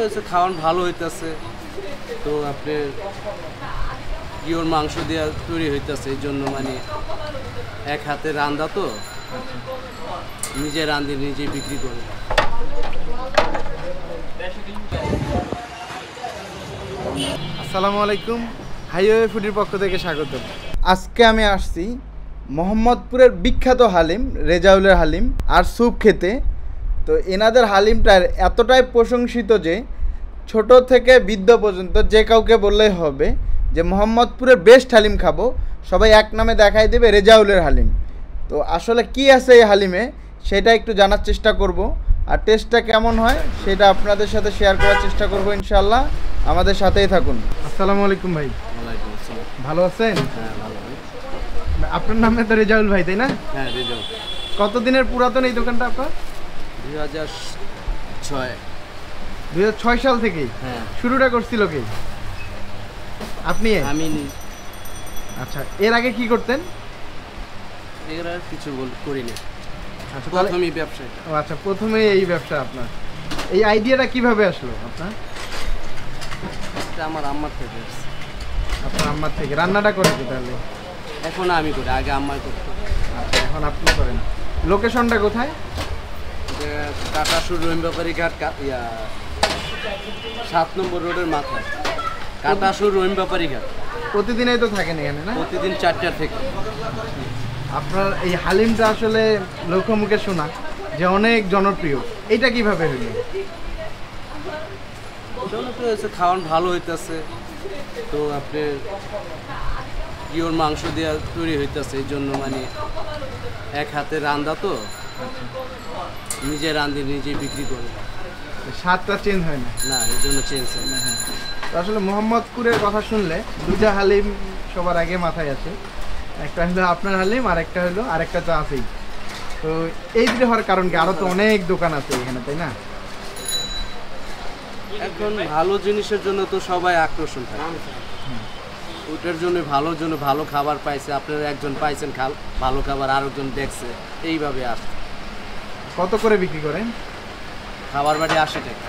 হচ্ছে খাওয়ান ভালো হইতেছে, তো আপনার পিওর মাংস দিয়ে তৈরি হইতেছে, এই জন্য মানে এক হাতে রান্দা তো নিজে রান্ধি নিজে বিক্রি করে। আসসালামু আলাইকুম, হাইওয়ে ফুডের পক্ষ থেকে স্বাগত। আজকে আমি আসছি মোহাম্মদপুরের বিখ্যাত হালিম রেজাউলের হালিম আর স্যুপ খেতে। তো এনাদের হালিমটা এতটাই প্রশংসিত যে ছোট থেকে বৃদ্ধ পর্যন্ত যে কাউকে বললেই হবে যে মোহাম্মদপুরের বেস্ট হালিম খাবো, সবাই এক নামে দেখাই দেবে রেজাউলের হালিম। তো আসলে কি আছে এই হালিমে সেটা একটু জানার চেষ্টা করব, আর টেস্টটা কেমন হয় সেটা আপনাদের সাথে শেয়ার করার চেষ্টা করব ইনশাআল্লাহ। আমাদের সাথেই থাকুন। আসসালামু আলাইকুম ভাই। ওয়ালাইকুম আসসালাম। ভালো আছেন? হ্যাঁ ভালো। আপনার নামে তো রেজাউল ভাই, তাই না? হ্যাঁ রেজাউল। কতদিনের পুরাতন এই দোকানটা আপনার? 2006। 2006 সাল থেকেই? হ্যাঁ। শুরুটা করছিল কে? আপনি? আমি। আচ্ছা, এর আগে কি করতেন? এর আর কিছু করিনি। আচ্ছা, প্রথমেই ব্যবসা। ও আচ্ছা, প্রথমেই এই ব্যবসা আপনার। এই আইডিয়াটা কিভাবে আসলো আপনার? এটা আমার আম্মার থেকে আসছে। আপনার আম্মার থেকে? রান্নাটা করে কি তাহলে? এখন আমি করি, আগে আম্মাই করতো। আচ্ছা, এখন আপনি করেন। লোকেশনটা কোথায়? কাটাসুর রহিম ব্যাপারী ঘাট, 7 নম্বর রোডের মাথায় কাটাসুর রহিম ব্যাপারী ঘাট। প্রতিদিনই তো থাকেন এখানে না? প্রতিদিন 4টা থেকে। আপনার এই হালিমটা আসলে লোকমুখে শোনা যে অনেক জনপ্রিয়, এটা কিভাবে হইল? জনপ্রিয় হচ্ছে খাওয়ান ভালো হইতেছে, তো আপনার পিওর মাংস দিয়ে তৈরি হইতেছে, এই জন্য মানে এক হাতে রান্দা তো নিজে রান্ধি নিজে বিক্রি করে। স্বাদটা চেঞ্জ হয় না? না, এই জন্য চেঞ্জ হয় না। হ্যাঁ, তো আসলে মোহাম্মদপুরের কথা শুনলে দুইটা হালিম সবার আগে মাথায় আসে, একটা হলো আপনার হালিম আর একটা হলো আরেকটা তো আছেই। তো এই দুটো হওয়ার কারণ কি? আরো তো অনেক দোকান আছে এখানে, তাই না? এখন ভালো জিনিসের জন্য তো সবাই আকর্ষণ থাকে, ওটার জন্য ভালোর জন্য ভালো খাবার পাইছে, আপনারা একজন পাইছেন ভালো খাবার, আরেকজন দেখছে, এইভাবে আসছে। কত করে বিক্রি করেন? খাবার বাটি 80 টাকা।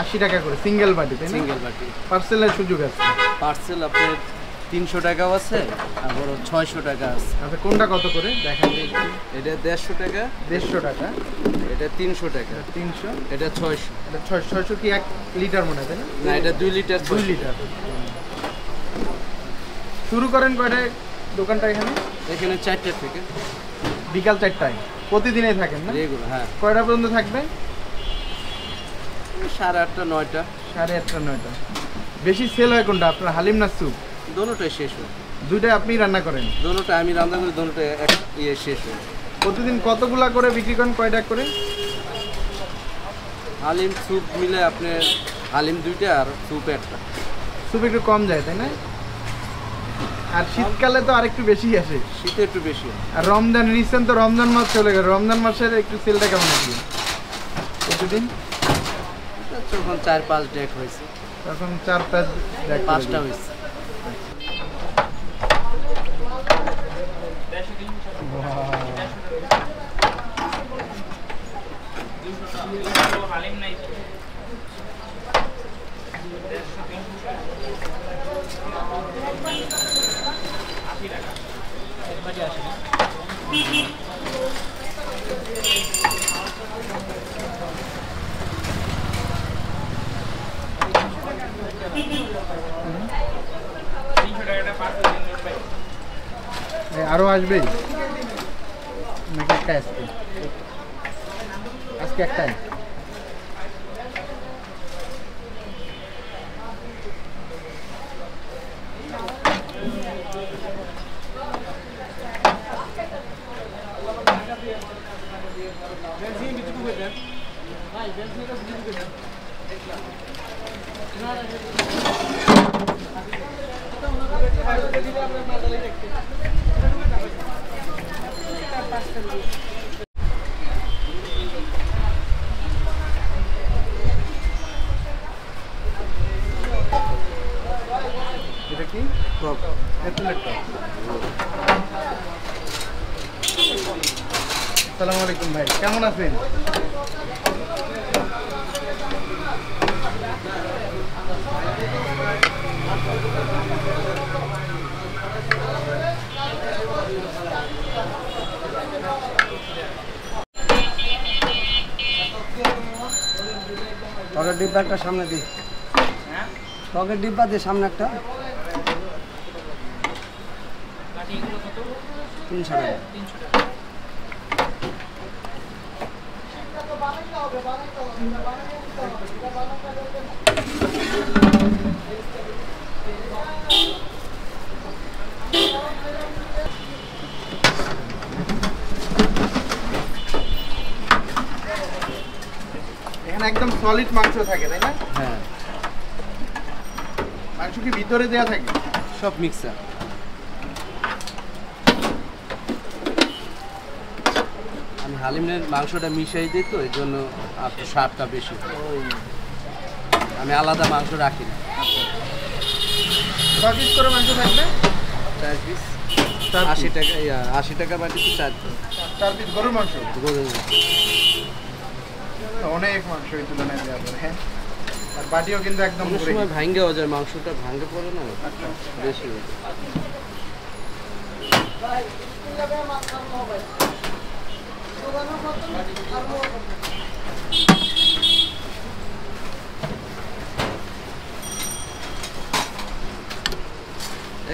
80 টাকা করে সিঙ্গেল বাটি, তাই না? সিঙ্গেল বাটি। পার্সেলের সুযোগ আছে? পার্সেল আপনার 300 টাকাও আছে, আবার 600 টাকা আছে। আচ্ছা, কোনটা কত করে দেখান? এটা 150 টাকা। 150 টাকা। এটা 300 টাকা। 300। এটা 600। এটা 600 কি 1 লিটার মনে হয়, তাই না? না, এটা 2 লিটার। 2 লিটার। শুরু করেন কয়টায় দোকানটা এখানে? এখানে 4টা থেকে। বিকাল 4টায় প্রতিদিনই থাকেন না? রেগুলার। হ্যাঁ। কয়টা পর্যন্ত থাকবেন? 8:30 9টা। 8:30 9টা। বেশি সেল হয় কোনটা, আপনার হালিম না স্যুপ? দোনোটাই শেষ হয়। দুইটাই আপনি রান্না করেন? দোনোটা আমি রান্না করি, দোনোটা শেষ হয়। প্রতিদিন কতগুলা করে বিক্রি করেন, কয়টা করে? হালিম স্যুপ মিলে আপনার হালিম 2টা আর স্যুপ 1টা। স্যুপ একটু কম যায়, তাই না? আর শীতকালে তো আরেকটু বেশি আসে। শীতে একটু বেশি হয়। আর রমজান রিসেন্ট তো রমজান মাস চলে গেল, রমজান মাসের একটু সেলটা কেমন আছে প্রতিদিন? যখন 4-5 ডেক হয়েছে, তখন 4-5টা হয়েছে। আরো আসবে নাকি একটাই আসবে? আজকে একটাই। এটা কি টক? তেঁতুলের টক। আসসালামু আলাইকুম ভাই, কেমন আছেন? টকের ডিব্বা একটা সামনে দিই, টকের ডিব্বা দিয়ে সামনে একটা 300 টাকা। এখানে একদম সলিড মাংস থাকে তাই না? হ্যাঁ, মাংস কি ভিতরে দেওয়া থাকে? সব মিক্সার। আমি হালিমের মাংসটা মিশাই দিই তো, এই জন্য আপনার স্বাদটা বেশি। আমি আলাদা মাংস রাখি না। 10 পিস করে মাংস থাকবে? 4 পিস, 4 80 টাকা, 80 টাকা বাটিতে 4 পিস 4 পিস গরুর মাংস। গরুর মাংস। অনেক মাংস এই তুলনায় দেওয়া পড়ে। হ্যাঁ, আর বাটিও কিন্তু একদম অনেক পুরো। সময় ভাঙ্গেও যায়, মাংসটা ভাঙ্গে পড়ে না, আচ্ছা, বেশি হয়ে যায়।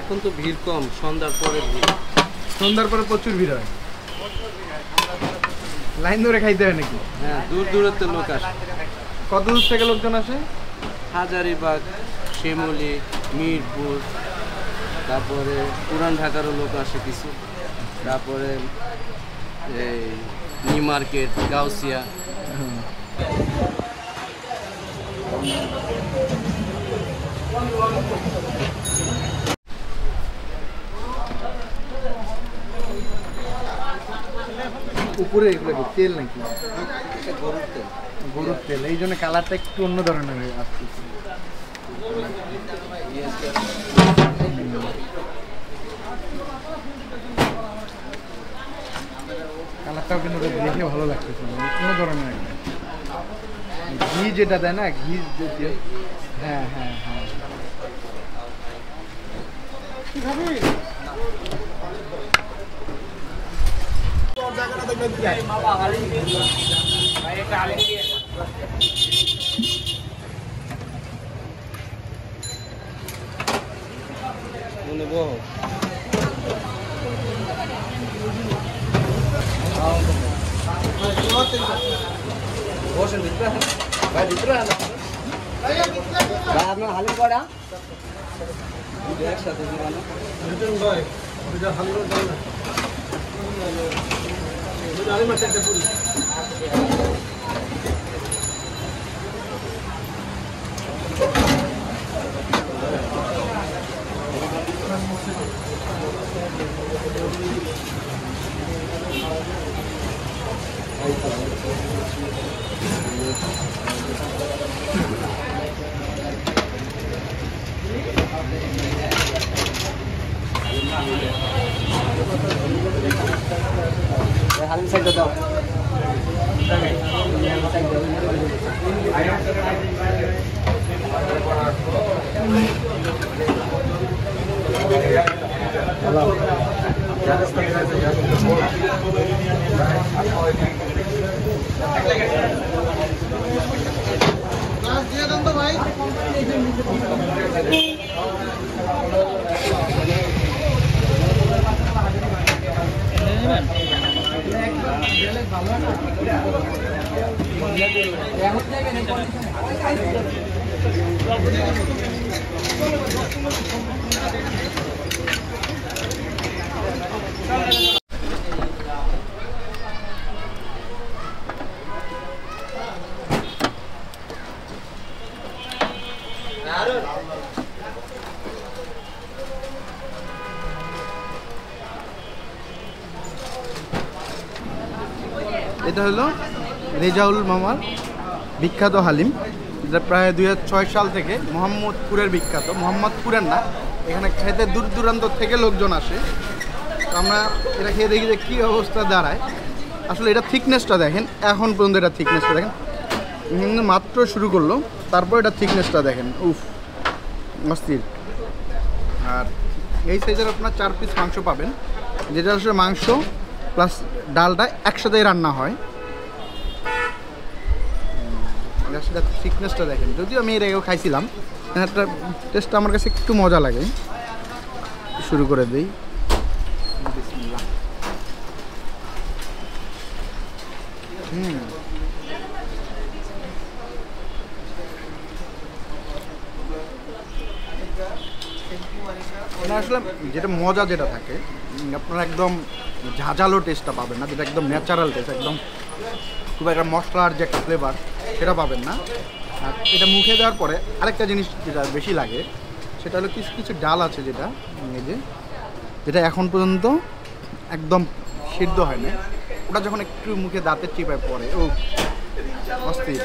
এখন তো ভিড় কম, সন্ধ্যার পরে ভিড়। সন্ধ্যার পরে প্রচুর ভিড় হয়, লাইন ধরে খাইতে হয় নাকি? হ্যাঁ, দূর দূরত্বের লোক আসে। কত দূর থেকে লোকজন আসে? হাজারীবাগ, শিমুলি, মিরপুর, তারপরে পুরান ঢাকারও লোক আসে কিছু, তারপরে এই নিউ মার্কেট, গাউসিয়া। উপরে এগুলো কি তেল নাকি? গরুর তেল। গরুর তেল, এই জন্য কালারটা একটু অন্য ধরনের হয়ে আসছে। কালারটাও কিন্তু দেখে ভালো লাগতেছে, অন্য ধরনের একটা ঘি যেটা দেয় না, ঘি জাতীয়। হ্যাঁ হ্যাঁ হ্যাঁ, মনে বহ বসেন ভিতরে, ভাই ভিতরে আনা ভাই আপনার হালিম কটা? একসাথে দিবানা। হালিম সাইড দাও। এটা হলো রেজাউল মামার বিখ্যাত হালিম, যেটা প্রায় 2006 সাল থেকে মোহাম্মদপুরের বিখ্যাত। মোহাম্মদপুরের না, এখানে খেতে দূর দূরান্ত থেকে লোকজন আসে। তো আমরা এটা খেয়ে দেখি যে কী অবস্থা দাঁড়ায়। আসলে এটা থিকনেসটা দেখেন, এখন পর্যন্ত এটা থিকনেসটা দেখেন, মাত্র শুরু করলো, তারপর এটা থিকনেসটা দেখেন, উফ অস্থির। আর এই সাইজের আপনার 4 পিস মাংস পাবেন, যেটা আসলে মাংস প্লাস ডালটা একসাথেই রান্না হয়। সেটা থিকনেসটা দেখেন, যদিও আমি এর আগেও খাইছিলাম, একটা টেস্টটা আমার কাছে একটু মজা লাগে। শুরু করে দিই। বিসমিল্লাহ। মানে আসলে যেটা মজা যেটা থাকে, আপনারা একদম ঝাঁঝালো টেস্টটা পাবেন না, যেটা একদম ন্যাচারাল টেস্ট, একদম খুব একটা মশলার যে একটা ফ্লেভার সেটা পাবেন না। আর এটা মুখে দেওয়ার পরে আরেকটা জিনিস যেটা বেশি লাগে সেটা হলো কিছু কিছু ডাল আছে যেটা এই যেটা এখন পর্যন্ত একদম সিদ্ধ হয় না, ওটা যখন একটু মুখে দাঁতের চিপায় পড়ে ও অস্থির।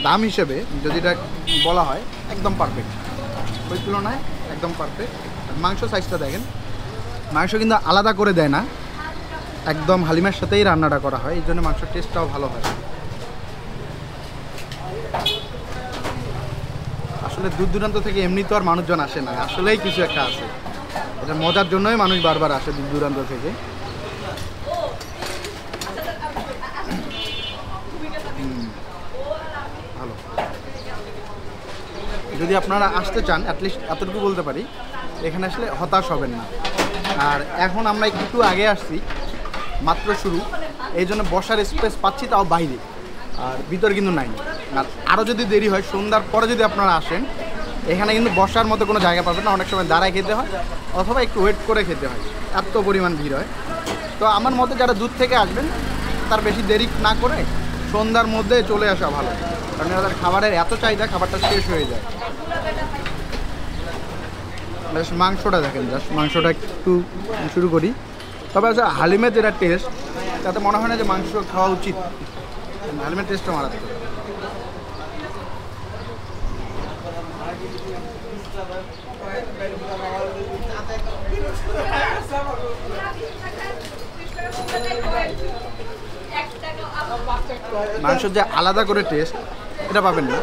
দাম হিসেবে যদি এটা বলা হয় একদম পারফেক্ট, ওই তুলনায় একদম পারফেক্ট। মাংস সাইজটা দেখেন, মাংস কিন্তু আলাদা করে দেয় না, একদম হালিমের সাথেই রান্নাটা করা হয়, এই জন্য মাংসের টেস্টটাও ভালো হয়। আসলে দূর দূরান্ত থেকে এমনি তো আর মানুষজন আসে না, আসলেই কিছু একটা আছে, এটা মজার জন্যই মানুষ বারবার আসে দূর দূরান্ত থেকে। ভালো, যদি আপনারা আসতে চান অ্যাটলিস্ট এতটুকু বলতে পারি, এখানে আসলে হতাশ হবেন না। আর এখন আমরা একটু আগে আসছি, মাত্র শুরু, এই জন্য বসার স্পেস পাচ্ছি, তাও বাইরে, আর ভিতরে কিন্তু নাই। আর আরও যদি দেরি হয়, সন্ধ্যার পরে যদি আপনারা আসেন, এখানে কিন্তু বসার মতো কোনো জায়গা পাবেন না, অনেক সময় দাঁড়ায় খেতে হয় অথবা একটু ওয়েট করে খেতে হয়, এত পরিমাণ ভিড় হয়। তো আমার মতে যারা দূর থেকে আসবেন তার বেশি দেরি না করে সন্ধ্যার মধ্যে চলে আসা ভালো, কারণ তাদের খাবারের এত চাহিদা, খাবারটা শেষ হয়ে যায়। মাংসটা দেখেন, জাস্ট মাংসটা একটু শুরু করি। তবে আসলে হালিমের যেটা টেস্ট, তাতে মনে হয় না যে মাংস খাওয়া উচিত, হালিমের টেস্টটা মারাত্মক। মাংসের যে আলাদা করে টেস্ট এটা পাবেন না,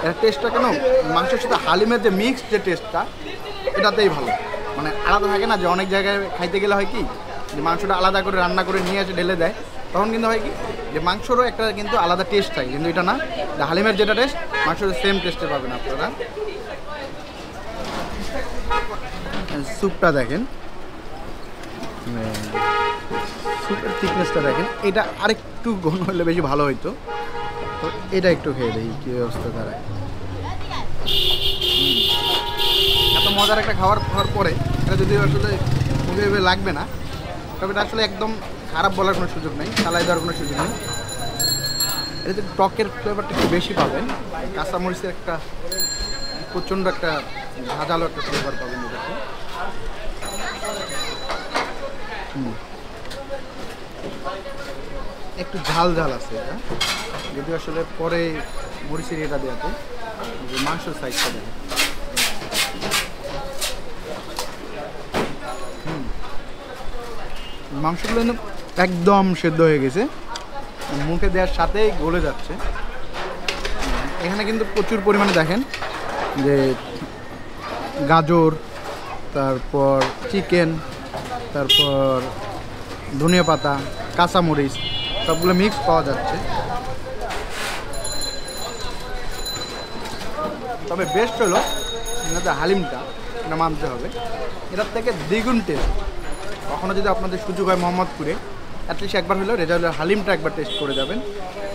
এর টেস্টটা কেন মাংসের সাথে হালিমের যে মিক্সড যে টেস্টটা এটাতেই ভালো। মানে আলাদা থাকে না, যে অনেক জায়গায় খাইতে গেলে হয় কি যে মাংসটা আলাদা করে রান্না করে নিয়ে এসে ঢেলে দেয়, তখন কিন্তু হয় কি যে মাংসরও একটা কিন্তু আলাদা টেস্ট থাকে, কিন্তু এটা না, হালিমের যেটা টেস্ট মাংসের সেম টেস্টে পাবেন আপনারা। স্যুপটা দেখেন, স্যুপের থিকনেসটা দেখেন, এটা আরেকটু ঘন হলে বেশি ভালো হইতো। তো এটা একটু খেয়ে দেখি কী অবস্থা দাঁড়ায়। এত মজার একটা খাবার খাওয়ার পরে এটা যদি আসলে মুখে লাগবে না, তবে এটা আসলে একদম খারাপ বলার কোনো সুযোগ নেই, চালাই দেওয়ার কোনো সুযোগ নেই। এটাতে টকের ফ্লেভারটা একটু বেশি পাবেন, কাঁচামরিচের একটা প্রচণ্ড একটা ঝাঁঝালো একটা ফ্লেভার পাবেন এটাতে। একটু ঝাল ঝাল আছে এটা, যদি আসলে পরে মরিচের এটা দেওয়াতে মাংসের সাইজটা দেয়। মাংসগুলো কিন্তু একদম সেদ্ধ হয়ে গেছে, মুখে দেওয়ার সাথেই গলে যাচ্ছে। এখানে কিন্তু প্রচুর পরিমাণে দেখেন যে গাজর, তারপর চিকেন, তারপর ধনিয়া পাতা, কাঁচামরিচ সবগুলো মিক্স পাওয়া যাচ্ছে। তবে বেস্ট হলো এনাদের হালিমটা, এটা মানতে হবে, এটার থেকে দ্বিগুণ টেস্ট। কখনো যদি আপনাদের সুযোগ হয় মোহাম্মদপুরে, অ্যাটলিস্ট একবার হলেও রেজাউলের হালিমটা একবার টেস্ট করে যাবেন,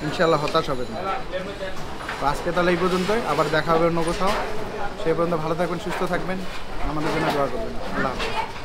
ইনশাআল্লাহ হতাশ হবেন না। তো আজকে তাহলে এই পর্যন্তই, আবার দেখা হবে অন্য কোথাও। সেই পর্যন্ত ভালো থাকবেন, সুস্থ থাকবেন, আমাদের জন্য দোয়া করবেন। আল্লাহ হাফেজ।